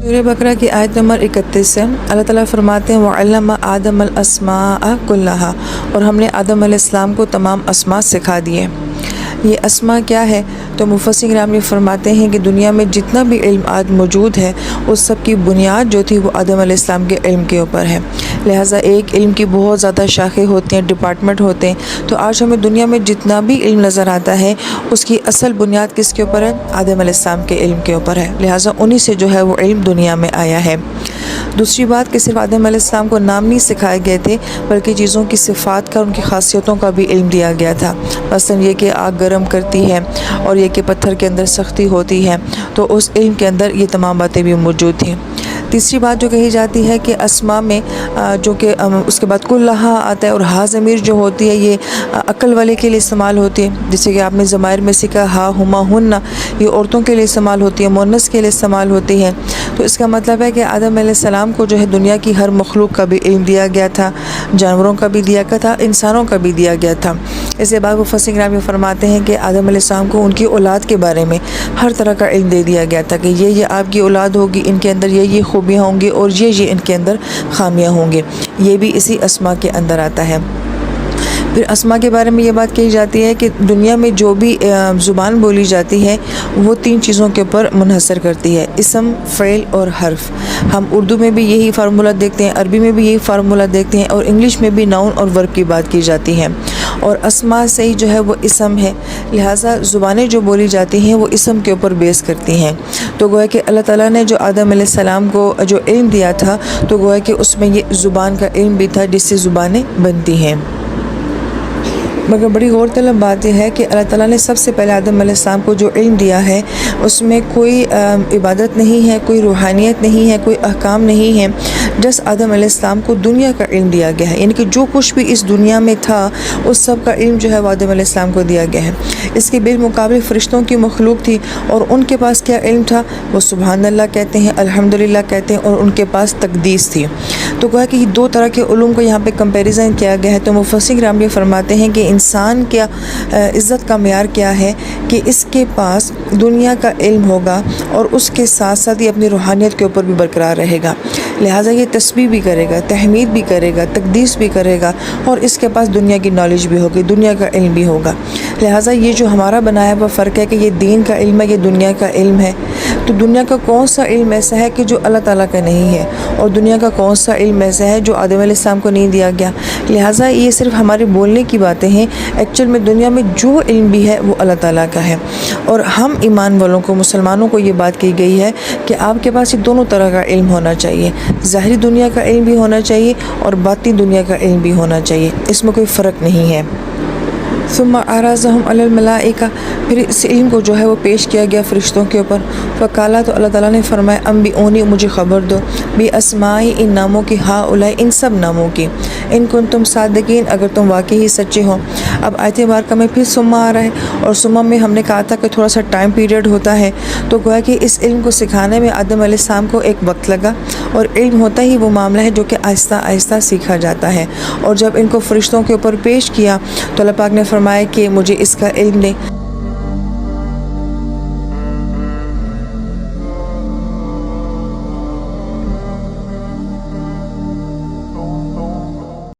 सूरह बकरा की आयत नंबर 31 से अल्लाह ताला फरमाते हैं वअल्लम आदम अल अस्मा कुल्लहा, और हमने आदम अलैहिस्सलाम को तमाम अस्मा सिखा दिए। ये अस्मा क्या है? तो मुफस्सिर किराम ये फरमाते हैं कि दुनिया में जितना भी इल्म आज मौजूद है उस सब की बुनियाद जो थी वो आदम अलैहिस्सलाम के इल्म के ऊपर है। लिहाजा एक इल्म की बहुत ज़्यादा शाखें होती हैं, डिपार्टमेंट होते हैं। तो आज हमें दुनिया में जितना भी इल्म नज़र आता है उसकी असल बुनियाद किसके ऊपर है? आदम अलैहिस्सलाम के इल्म के ऊपर है। लिहाजा उन्हीं से जो है वो इल्म दुनिया में आया है। दूसरी बात कि सिर्फ आदम अलैहिस्सलाम को नाम नहीं सिखाए गए थे बल्कि चीज़ों की सिफ़ात का, उनकी खासियतों का भी इल्म दिया गया था। मसलन ये कि आग गर्म करती है और ये कि पत्थर के अंदर सख्ती होती है, तो उस इल्म के अंदर ये तमाम बातें भी मौजूद थीं। तीसरी बात जो कही जाती है कि अस्मा में जो कि उसके बाद कुल्लहा आता है, और हा ज़मीर जो होती है ये अक्ल वाले के लिए इस्तेमाल होती है। जैसे कि आपने ज़मायर में सीखा हा हुमा हुन्ना, ये औरतों के लिए इस्तेमाल होती है, मुअन्नस के लिए इस्तेमाल होती है। तो इसका मतलब है कि आदम अलैहिस्सलाम को जो है दुनिया की हर मखलूक का भी इल्म दिया गया था, जानवरों का भी दिया गया था, इंसानों का भी दिया गया था। इसके बाद मुफस्सिर किराम ये फरमाते हैं कि आदम अलैहिस्सलाम को उनकी औलाद के बारे में हर तरह का इल्म दे दिया गया था कि ये आपकी औलाद होगी, इनके अंदर ये खूबियाँ होंगी और ये इनके अंदर खामियाँ होंगी। ये भी इसी अस्मा के अंदर आता है। फिर अस्मा के बारे में ये बात कही जाती है कि दुनिया में जो भी ज़ुबान बोली जाती है वो तीन चीज़ों के ऊपर मुनहसर करती है, इसम, फ़ेल और हर्फ। हम उर्दू में भी यही फार्मूला देखते हैं, अरबी में भी यही फार्मूला देखते हैं, और इंग्लिश में भी नाउन और वर्ब की बात की जाती है। और अस्मा से ही जो है वो इसम है। लिहाजा ज़ुबानें जो बोली जाती हैं वो इसम के ऊपर बेस करती हैं। तो गोया कि अल्लाह ताला ने जो आदम अलैहिस्सलाम को जो इल्म दिया था तो गोया कि उसमें ये ज़ुबान का इल्म भी था जिससे ज़ुबानें बनती हैं। मगर बड़ी गौरतलब बात यह है कि अल्लाह ताला ने सबसे पहले आदम अलैहिस्सलाम को जो इल्म दिया है उसमें कोई इबादत नहीं है, कोई रूहानियत नहीं है, कोई अहकाम नहीं है। जस्ट आदम अलैहिस्सलाम को दुनिया का इल्म दिया गया है, यानी कि जो कुछ भी इस दुनिया में था उस सब का इल्म जो है वो आदम अलैहिस्सलाम को दिया गया है। इसके बिलमुकाबिल फ़रिश्तों की मखलूक थी और उनके पास क्या इल्म था? वो सुबहान अल्लाह कहते हैं, अल्हम्दुलिल्लाह कहते हैं, और उनके पास तक़दीस थी। तो कहा कि दो तरह के उलूम को यहाँ पे कंपैरिजन किया गया है। तो मुफस्सिर किराम ये फरमाते हैं कि इंसान क्या इज़्ज़त का मेयार क्या है कि इसके पास दुनिया का इल्म होगा और उसके साथ साथ ये अपनी रूहानियत के ऊपर भी बरकरार रहेगा। लिहाजा ये तस्बीह भी करेगा, तहमीद भी करेगा, तक़दीस भी करेगा, और इसके पास दुनिया की नॉलेज भी होगी, दुनिया का इल्म भी होगा। लिहाजा ये जो हमारा बनाया हुआ फ़र्क है कि ये दीन का इल्म है, ये दुनिया का इल्म है। तो दुनिया का कौन सा इल्म ऐसा है कि जो अल्लाह ताला का नहीं है, और दुनिया का कौन सा इल्म ऐसा है जो आदम अलैहिस्सलाम को नहीं दिया गया? लिहाजा ये सिर्फ हमारे बोलने की बातें हैं, एक्चुअल में दुनिया में जो इल्म भी है वो अल्लाह ताला का है। और हम ईमान वालों को, मुसलमानों को ये बात की गई है कि आपके पास ये दोनों तरह का इल्म होना चाहिए, ज़ाहिरी दुनिया का इल्म भी होना चाहिए और बातिनी दुनिया का इल्म भी होना चाहिए, इसमें कोई फ़र्क नहीं है। सुम्मा अराज़हुम अलल मलाइका, फिर इस इल्म को जो है वो पेश किया गया फ़रिश्तों के ऊपर। फ़काला, तो अल्लाह ताला ने फरमाया अम्बिऊनी, मुझे ख़बर दो, बी अस्माई, इन नामों की, हा उलाई, इन सब नामों की, इन कुंतुम सादिकीन, अगर तुम वाकई ही सच्चे हो। अब आयत बारका में फिर सुम्मा आ रहा है, और सुम्मा में हमने कहा था कि थोड़ा सा टाइम पीरियड होता है। तो गोया कि इस इल्म को सिखाने में आदम अलैहिस्सलाम को एक वक्त लगा, और इल्म होता ही वो मामला है जो कि आहिस्ता आहिस्ता सीखा जाता है। और जब इनको फ़रिश्तों के ऊपर पेश किया तो अल्लाह पाक ने फरमाया कि मुझे इसका इल्म दे।